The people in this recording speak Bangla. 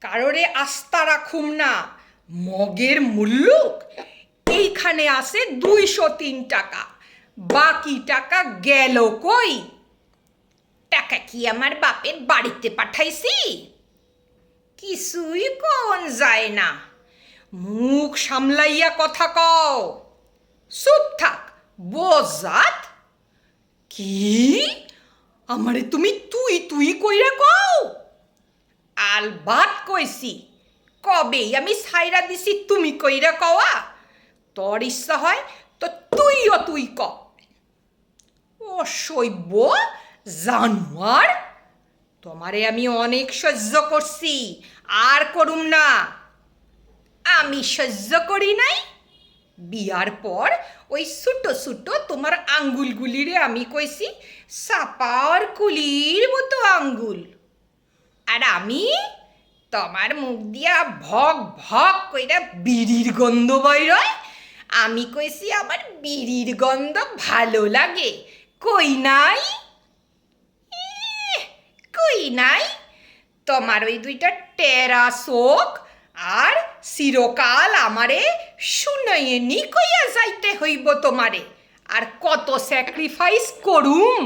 কারোরে আস্থা রাখুম না। মগের মুল্লুক এইখানে আছে 203 টাকা, বাকি টাকা গেল কই? টাকা কি আমার বাপের বাড়িতে পাঠাইছি? কিছুই কোন যায় না। মুখ সামলাইয়া কথা কও। চুপ থাক বজ্জাত। কি আমারে তুমি তুই তুই কইরা কও? আলবাত কইছি। কবেই আমি ছাইরা দিছি তুমি কইরা কওয়া। তোর ইচ্ছা হয় তো তুইও তুই ক। অসভ্য জানোয়ার। তোমারে আমি অনেক সহ্য করছি, আর করুম না। আমি সহ্য করি নাই? বিয়ার পর ওই ছোটো ছোটো তোমার আঙ্গুলগুলিরে আমি কইছি সাপার কুলির মতো আঙ্গুল। আর আমি তোমার মুখ দিয়া ভক ভক কইরা বিড়ির গন্ধ বাইরয়। আমি কইছি আমার বিড়ির গন্ধ ভালো লাগে। কই নাই? কই নাই? তোমার ওই দুইটা টেরা চোখ আর চিরকাল আমারে শুনাইয়ে নি কইয়া যাইতে হইব তোমারে। আর কত স্যাক্রিফাইস করুম।